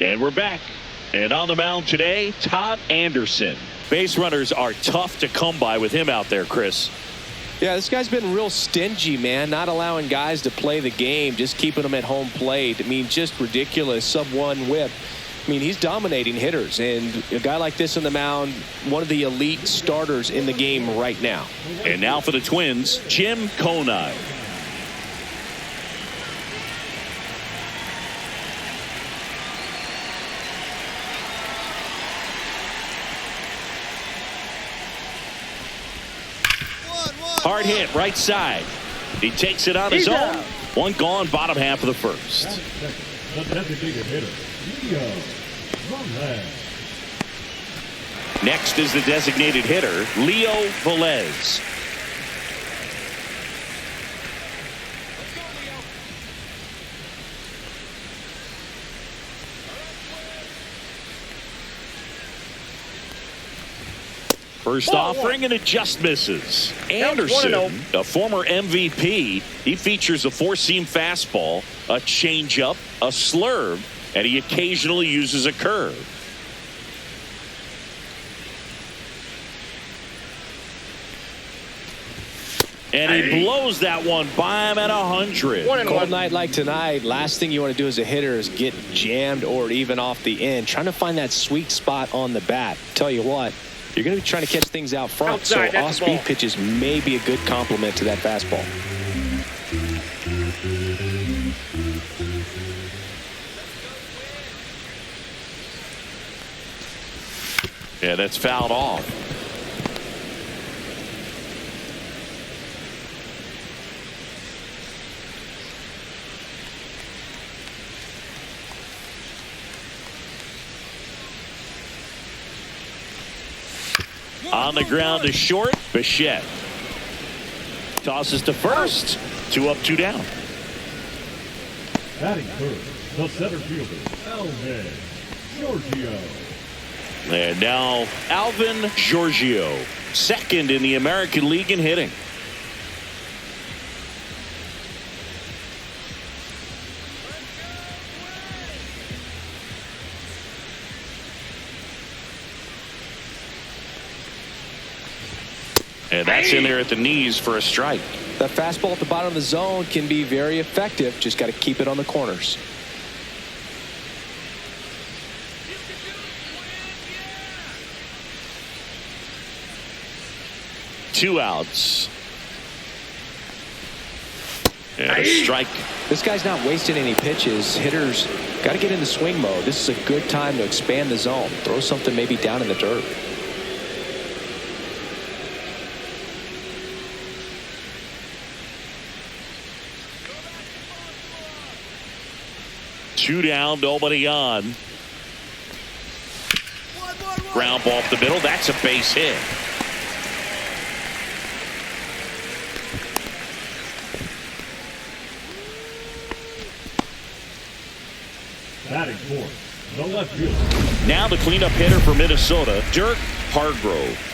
And we're back. And on the mound today, Todd Anderson. Base runners are tough to come by with him out there, Chris. Yeah, this guy's been real stingy, man. Not allowing guys to play the game, just keeping them at home plate. I mean, just ridiculous. Sub-1 whip. I mean, he's dominating hitters. And a guy like this on the mound, one of the elite starters in the game right now. And now for the Twins, Jim Conine. Hard hit, right side. He takes it on his own. One gone, bottom half of the first. Next is the designated hitter, Leo Velez. First offering, and it just misses. Anderson, a former MVP, he features a four-seam fastball, a changeup, a slurve, and he occasionally uses a curve. And he blows that one by him at 100. Cold night like tonight, last thing you want to do as a hitter is get jammed or even off the end. Trying to find that sweet spot on the bat. Tell you what, you're going to be trying to catch things out front. Outside, so off-speed pitches may be a good complement to that fastball. Yeah, that's fouled off. On the ground to short, Bichette. Tosses to first. 2 up, 2 down. Batting first, the center fielder, Alvin Giorgio. And now Alvin Giorgio, second in the American League in hitting. And that's in there at the knees for a strike. That fastball at the bottom of the zone can be very effective. Just got to keep it on the corners. Two outs. And a strike. This guy's not wasting any pitches. Hitters got to get into swing mode. This is a good time to expand the zone. Throw something maybe down in the dirt. Two down, nobody on. Ground ball up the middle. That's a base hit. Batting fourth, the left fielder. Now the cleanup hitter for Minnesota, Dirk Hargrove.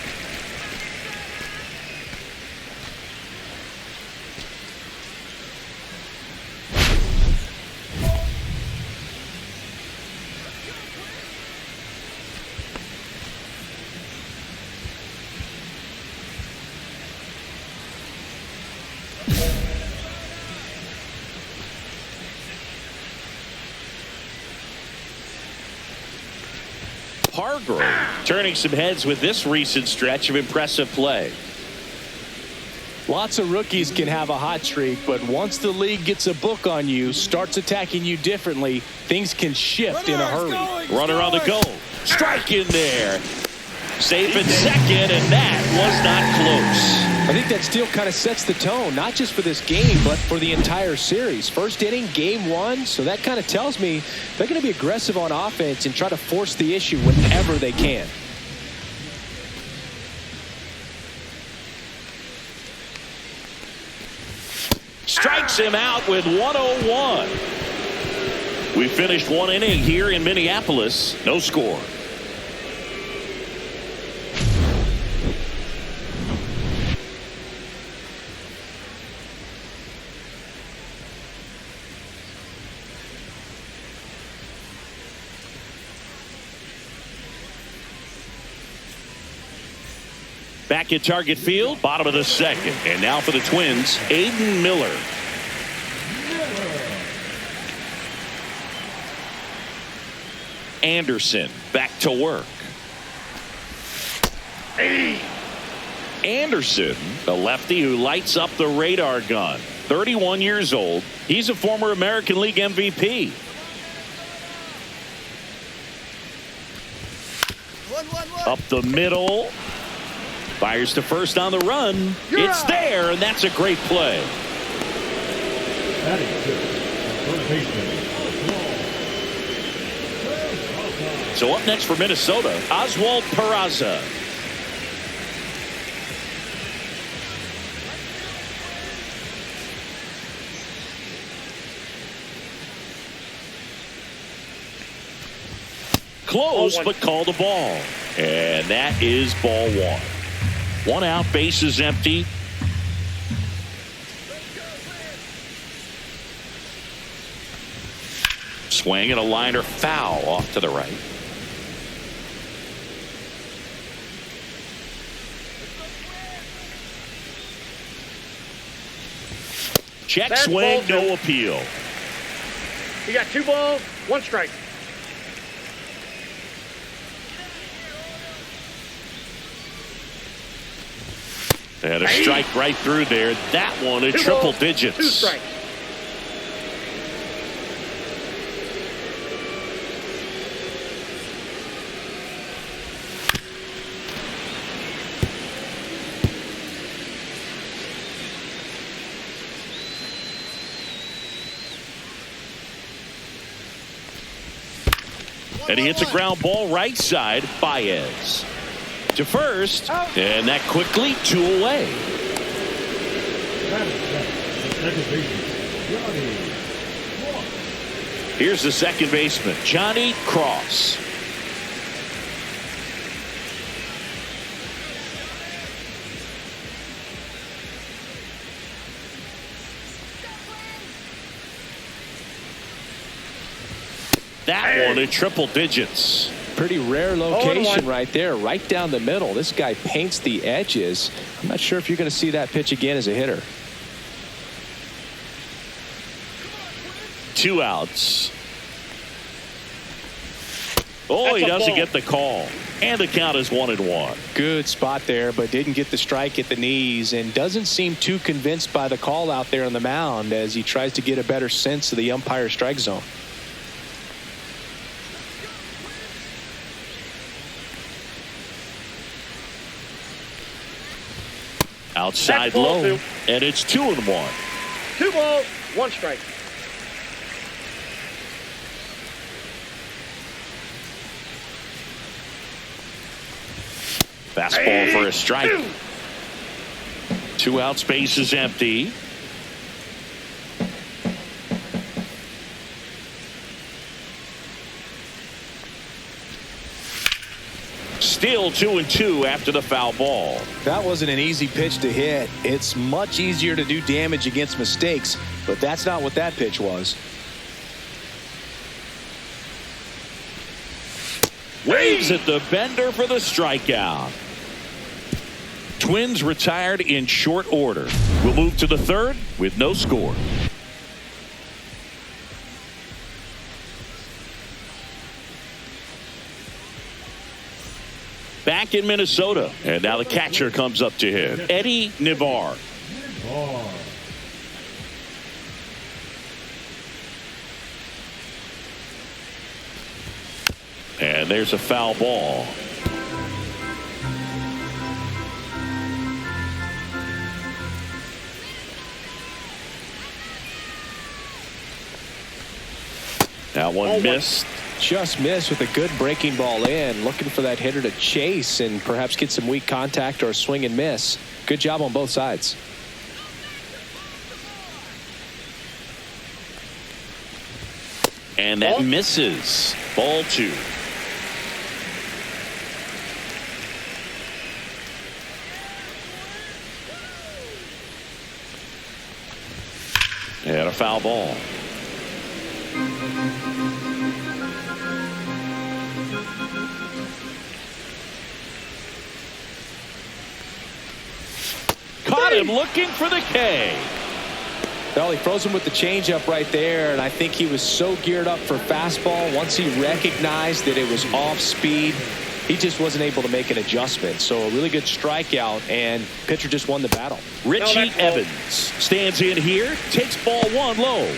Hargrove turning some heads with this recent stretch of impressive play. Lots of rookies can have a hot streak, but once the league gets a book on you, starts attacking you differently, things can shift in a hurry. Runner on the go. Strike in there. Safe at second, and that was not close. I think that still kind of sets the tone, not just for this game, but for the entire series. First inning, game one, so that kind of tells me they're going to be aggressive on offense and try to force the issue whenever they can. Strikes him out with 101. We finished one inning here in Minneapolis. No score. Back at target field, bottom of the second. And now for the Twins, Aiden Miller. Anderson back to work. Anderson, a lefty who lights up the radar gun. 31 years old. He's a former American League MVP. Up the middle. Fires to first on the run. It's there, and that's a great play. So up next for Minnesota, Oswald Peraza. Close, but called a ball. And that is ball one. One out, bases empty. Swing and a liner foul off to the right. Check swing, no appeal. You got 2 balls, 1 strike. And a strike right through there. That one at triple digits. 2 strikes. And he hits a ground ball right side. Baez to first, and that quickly 2 away. Here's the second baseman, Johnny Cross. That one at triple digits. Pretty rare location right there, right down the middle. This guy paints the edges. I'm not sure if you're going to see that pitch again as a hitter. 2 outs. Oh, he doesn't get the call. And the count is 1-1. Good spot there, but didn't get the strike at the knees and doesn't seem too convinced by the call out there on the mound as he tries to get a better sense of the umpire's strike zone. Outside low, and it's 2-1. 2 balls, 1 strike. Fastball for a strike. 2 outs, base is empty. Still 2-2 after the foul ball. That wasn't an easy pitch to hit. It's much easier to do damage against mistakes, but that's not what that pitch was. Waves at the bender for the strikeout. Twins retired in short order. We'll move to the third with no score. Back in Minnesota, and now the catcher comes up to him, Eddie Navarre. And there's a foul ball. That one missed. Just missed with a good breaking ball in, looking for that hitter to chase and perhaps get some weak contact or a swing and miss. Good job on both sides. And that misses. Ball 2. And a foul ball. caught him looking for the K. Well, he froze him with the changeup right there, and I think he was so geared up for fastball. Once he recognized that it was off speed, he just wasn't able to make an adjustment. So a really good strikeout, and pitcher just won the battle. Richie Evans stands in here, takes ball one low.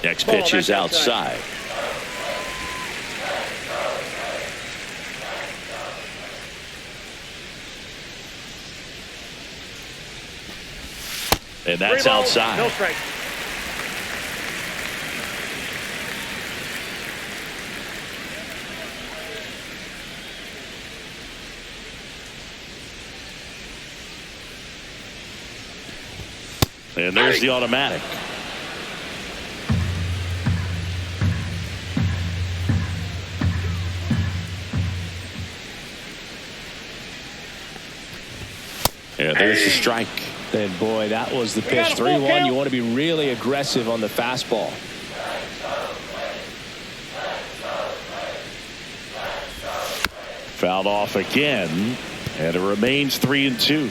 Next pitch is outside. And that's outside. No strike. And there's the automatic. And there's the strike. And boy, that was the pitch. 3-1. You want to be really aggressive on the fastball. Fouled off again, and it remains 3-2.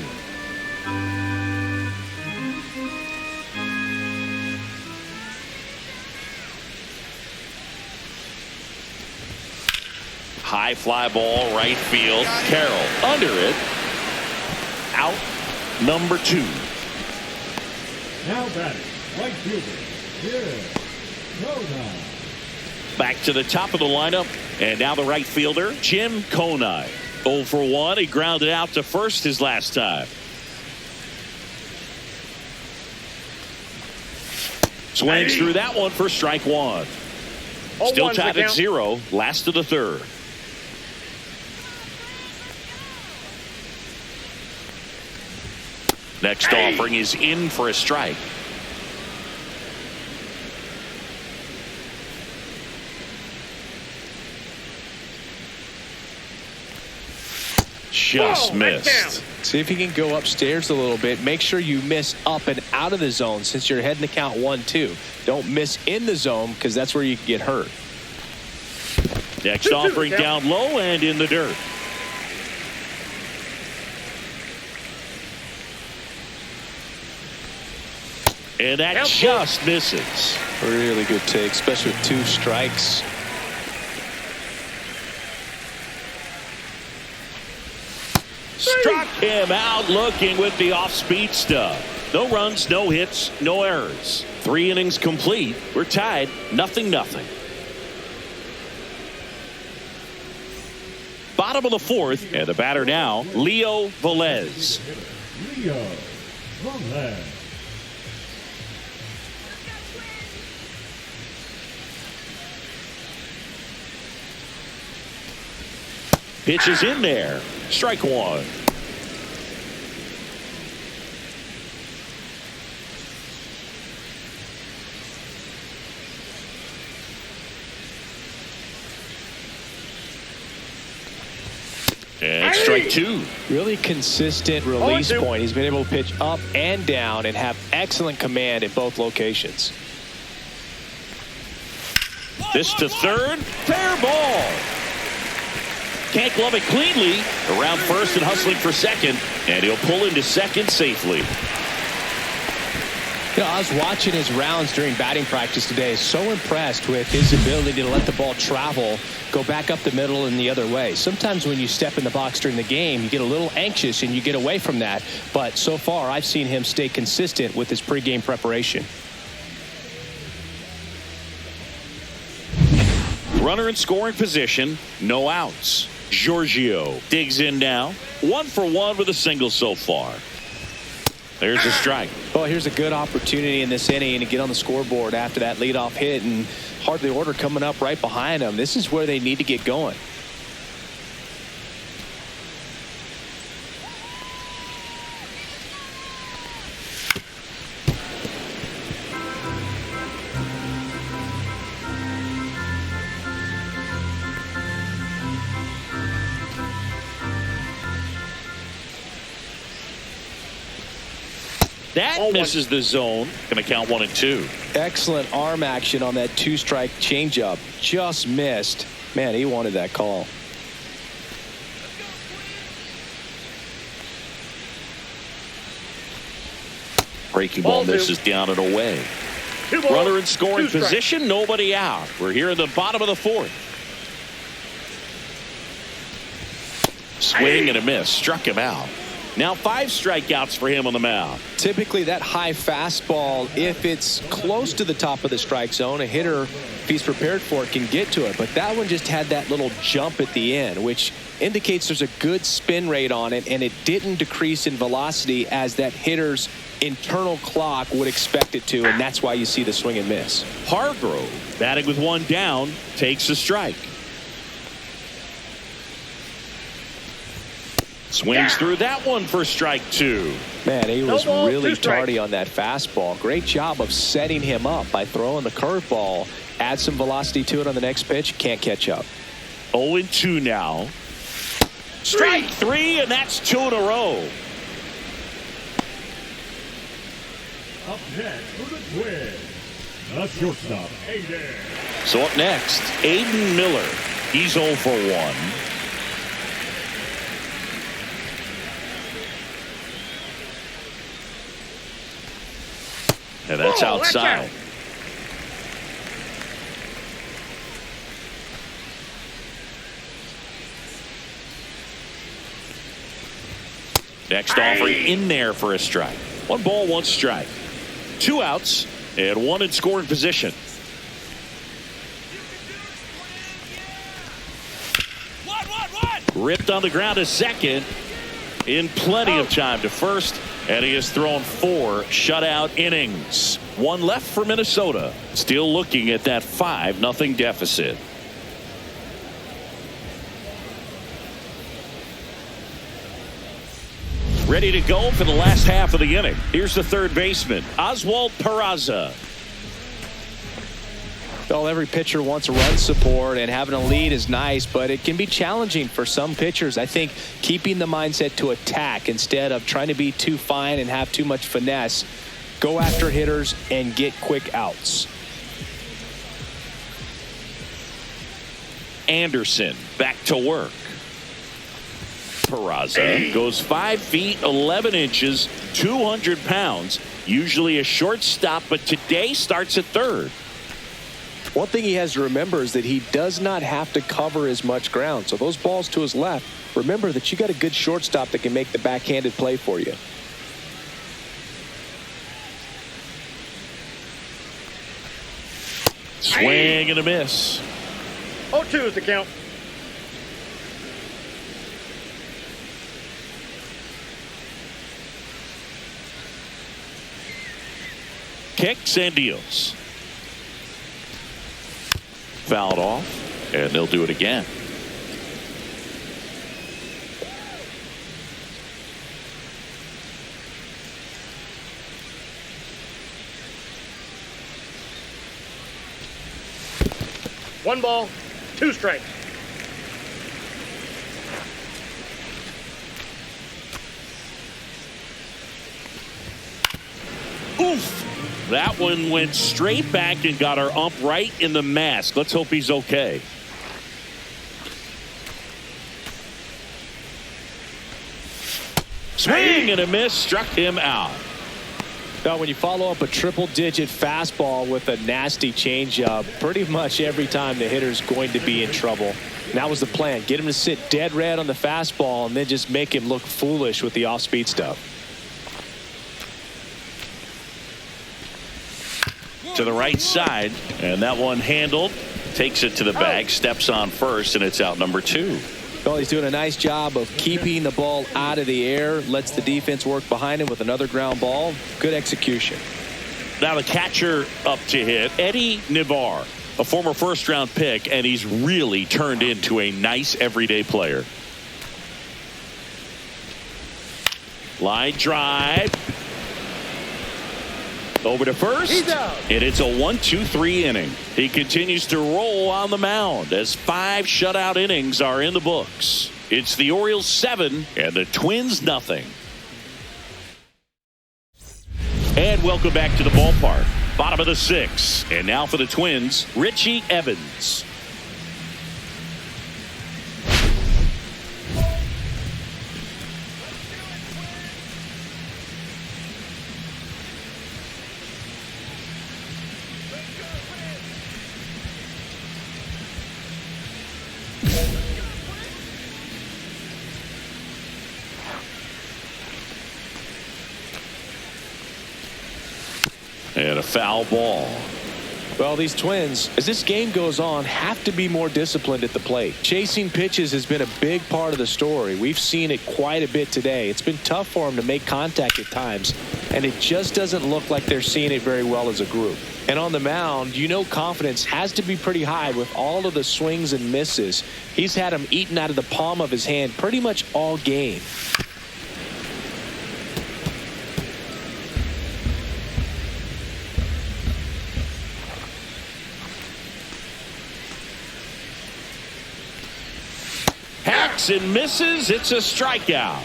High fly ball, right field. Carroll under it. Out number 2. Now batting, right fielder, Konai. Back to the top of the lineup, and now the right fielder, Jim Konai. 0 for 1. He grounded out to first his last time. Swings through that one for strike 1. Still tied at 0. Last of the third. Next offering is in for a strike. Just missed. See if you can go upstairs a little bit. Make sure you miss up and out of the zone since you're heading to count 1-2. Don't miss in the zone because that's where you can get hurt. Next offering down low and in the dirt. And that just misses. Really good take, especially with 2 strikes. Struck him out looking with the off-speed stuff. No runs, no hits, no errors. 3 innings complete. We're tied 0-0. Bottom of the 4th, and the batter now, Leo Velez. Leo Velez. Pitch is in there. Strike 1. And strike 2. Really consistent release point. He's been able to pitch up and down and have excellent command in both locations. This to third. Fair ball. Can't glove it cleanly. Around first and hustling for second. And he'll pull into second safely. You know, I was watching his rounds during batting practice today. So impressed with his ability to let the ball travel, go back up the middle and the other way. Sometimes when you step in the box during the game, you get a little anxious and you get away from that. But so far, I've seen him stay consistent with his pregame preparation. Runner in scoring position. No outs. Giorgio digs in now. 1 for 1 with a single so far. There's a strike. Well, here's a good opportunity in this inning to get on the scoreboard after that leadoff hit, and hardly order coming up right behind them. This is where they need to get going. That misses the zone. Going to count 1-2. Excellent arm action on that 2-strike changeup. Just missed. Man, he wanted that call. Breaking ball misses down and away. Runner in scoring position, nobody out. We're here in the bottom of the 4th. Swing and a miss. Struck him out. Now 5 strikeouts for him on the mound. Typically that high fastball, if it's close to the top of the strike zone, a hitter, if he's prepared for it, can get to it. But that one just had that little jump at the end, which indicates there's a good spin rate on it, and it didn't decrease in velocity as that hitter's internal clock would expect it to, and that's why you see the swing and miss. Hargrove, batting with 1 down, takes a strike. Swings through that one for strike 2. Man, he was really tardy on that fastball. Great job of setting him up by throwing the curveball. Add some velocity to it on the next pitch. Can't catch up. 0-2 now. Strike 3, and that's 2 in a row. Up next for the Twins, the shortstop, Aiden. So up next, Aiden Miller. He's 0 for 1. And that's outside. Next offering in there for a strike. 1 ball, 1 strike. 2 outs and 1 in scoring position. Ripped on the ground to second in plenty of time to first, and he has thrown 4 shutout innings. 1 left for Minnesota. Still looking at that 5-0 deficit. Ready to go for the last half of the inning. Here's the third baseman, Oswald Peraza. Well, every pitcher wants a run support, and having a lead is nice, but it can be challenging for some pitchers. I think keeping the mindset to attack instead of trying to be too fine and have too much finesse. Go after hitters and get quick outs. Anderson back to work. Peraza goes 5 feet 11 inches, 200 pounds. Usually a shortstop, but today starts at third. One thing he has to remember is that he does not have to cover as much ground. So those balls to his left, remember that you got a good shortstop that can make the backhanded play for you. Swing and a miss. 0-2 is the count. Kicks and deals. Fouled off, and they'll do it again. One ball, 2 strikes. Oof. That one went straight back and got our ump right in the mask. Let's hope he's okay. Swing and a miss, struck him out. Now, when you follow up a triple-digit fastball with a nasty changeup, pretty much every time the hitter's going to be in trouble. And that was the plan. Get him to sit dead red on the fastball and then just make him look foolish with the off-speed stuff. To the right side, and that one handled, takes it to the bag, steps on first, and it's out number 2. Well, he's doing a nice job of keeping the ball out of the air, lets the defense work behind him with another ground ball. Good execution. Now the catcher up to hit, Eddie Navarre, a former first-round pick, and he's really turned into a nice everyday player. Line drive. Over to first, and it's a 1-2-3 inning. He continues to roll on the mound as 5 shutout innings are in the books. It's the Orioles 7 and the Twins nothing. And welcome back to the ballpark. Bottom of the 6th. And now for the Twins, Richie Evans. And a foul ball. Well, these Twins, as this game goes on, have to be more disciplined at the plate. Chasing pitches has been a big part of the story. We've seen it quite a bit today. It's been tough for them to make contact at times, and it just doesn't look like they're seeing it very well as a group. And on the mound, you know confidence has to be pretty high with all of the swings and misses. He's had them eaten out of the palm of his hand pretty much all game. And misses. It's a strikeout.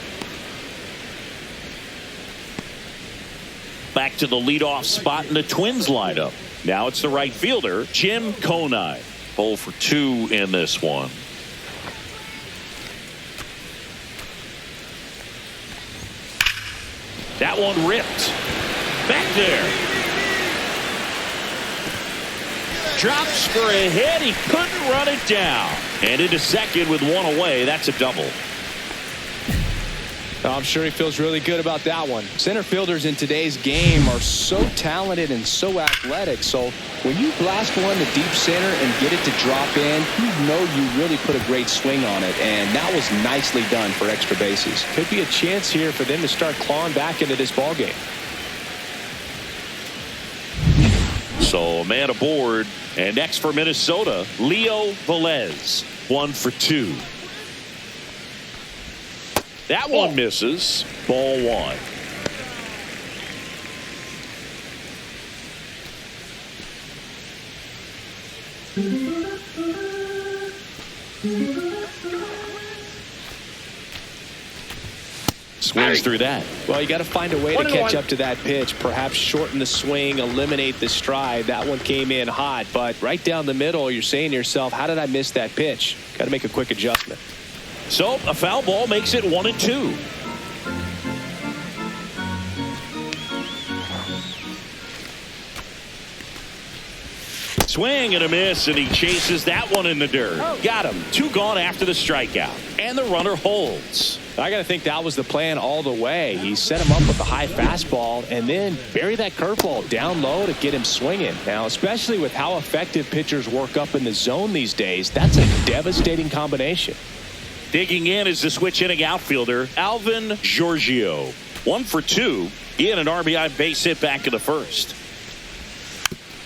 Back to the leadoff spot in the Twins lineup. Now it's the right fielder, Jim Conine. 0 for 2 in this one. That one ripped. Back there. Drops for a hit. He couldn't run it down. And into second with one away. That's a double. I'm sure he feels really good about that one. Center fielders in today's game are so talented and so athletic. So when you blast one to deep center and get it to drop in, you know you really put a great swing on it. And that was nicely done for extra bases. Could be a chance here for them to start clawing back into this ballgame. So a man aboard. And next for Minnesota, Leo Velez. 1 for 2. That one misses. Ball 1. Swings through that. Well, you got to find a way to catch up to that pitch. Perhaps shorten the swing, eliminate the stride. That one came in hot, but right down the middle, you're saying to yourself, how did I miss that pitch? Got to make a quick adjustment. So a foul ball makes it 1-2. Swing and a miss, and he chases that one in the dirt. Got him. 2 gone after the strikeout. And the runner holds. I got to think that was the plan all the way. He set him up with a high fastball and then bury that curveball down low to get him swinging. Now, especially with how effective pitchers work up in the zone these days, that's a devastating combination. Digging in is the switch inning outfielder, Alvin Giorgio. 1 for 2. He had an RBI base hit back in the first.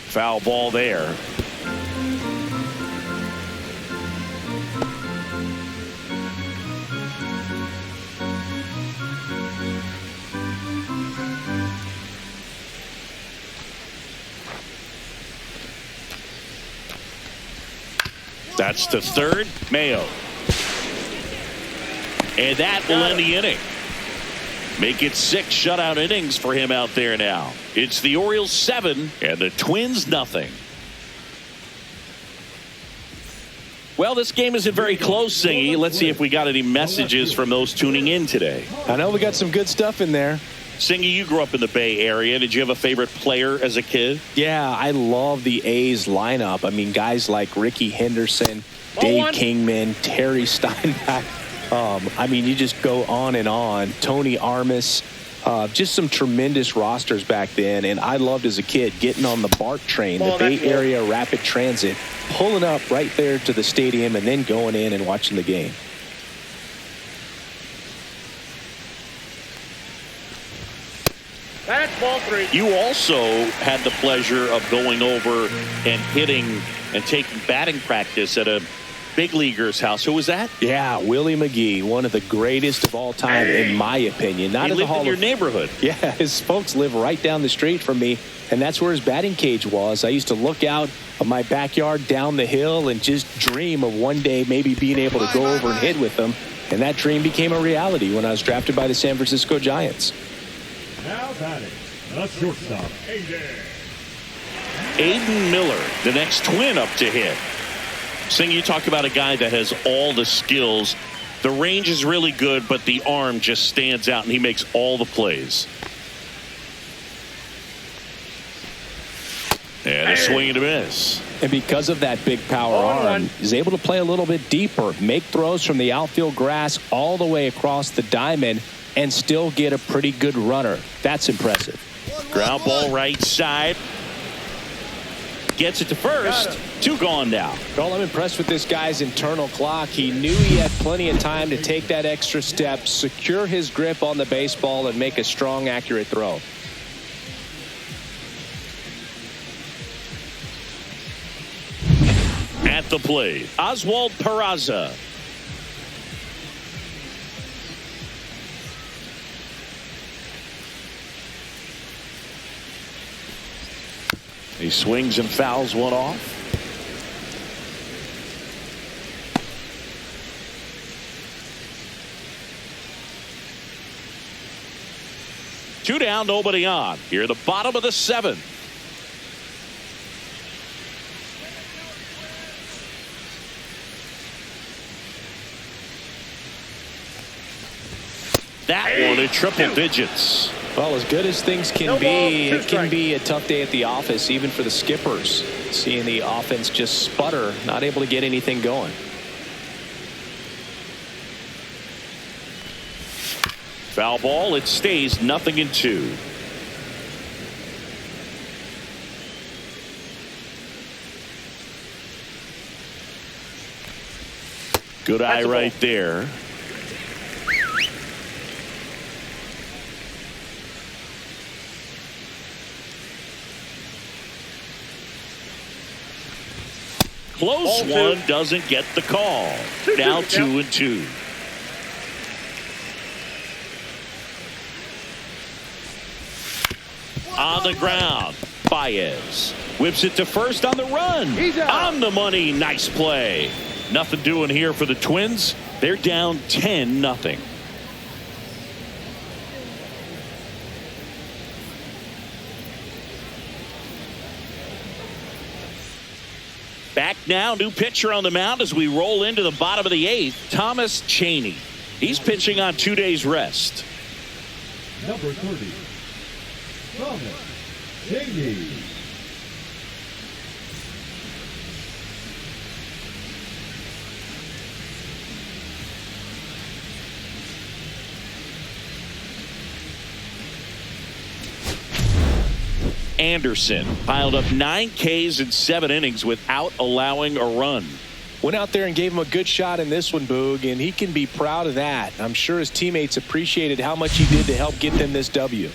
Foul ball there. That's to third, Mayo. And that will end the inning. Make it 6 shutout innings for him out there now. It's the Orioles 7 and the Twins nothing. Well, this game isn't very close, Singy. Let's see if we got any messages from those tuning in today. I know we got some good stuff in there. Singy, you grew up in the Bay Area. Did you have a favorite player as a kid? Yeah, I love the A's lineup. I mean, guys like Ricky Henderson, Dave Kingman, Terry Steinbach. I mean, you just go on and on. Tony Armas, just some tremendous rosters back then. And I loved as a kid getting on the BART train, the Bay Area Rapid Transit, pulling up right there to the stadium and then going in and watching the game. That's ball 3. You also had the pleasure of going over and hitting and taking batting practice at a big leaguer's house. Who was that? Yeah, Willie McGee, one of the greatest of all time, in my opinion. Not he in the lived Hall in your of... neighborhood. Yeah, his folks live right down the street from me, and that's where his batting cage was. I used to look out of my backyard down the hill and just dream of one day maybe being able to go over and hit with him. And that dream became a reality when I was drafted by the San Francisco Giants. Now batting, The shortstop, Aiden Miller, the next Twin up to hit. Sing, you talk about a guy that has all the skills. The range is really good, but the arm just stands out, and he makes all the plays. And a swing and a miss. And because of that big power arm, he's able to play a little bit deeper, make throws from the outfield grass all the way across the diamond, and still get a pretty good runner. That's impressive. Ground ball right side. Gets it to first. 2 gone now. Well, I'm impressed with this guy's internal clock. He knew he had plenty of time to take that extra step, secure his grip on the baseball, and make a strong, accurate throw. At the plate, Oswald Peraza. He swings and fouls one off. Two down, nobody on. Here at the bottom of the 7th. That one in triple digits. Well, as good as things can be, it can be a tough day at the office, even for the skippers. Seeing the offense just sputter, not able to get anything going. Foul ball, it stays 0-2. Good eye right there. Close one, doesn't get the call. Now 2-2. On the ground, Baez whips it to first on the run. On the money, nice play. Nothing doing here for the Twins. They're down 10-0. Back now, new pitcher on the mound as we roll into the bottom of the 8th, Thomas Chaney. He's pitching on 2 days rest. Number 30, Thomas Chaney. Anderson piled up 9 Ks in 7 innings without allowing a run. Went out there and gave him a good shot in this one, Boog, and he can be proud of that. I'm sure his teammates appreciated how much he did to help get them this W.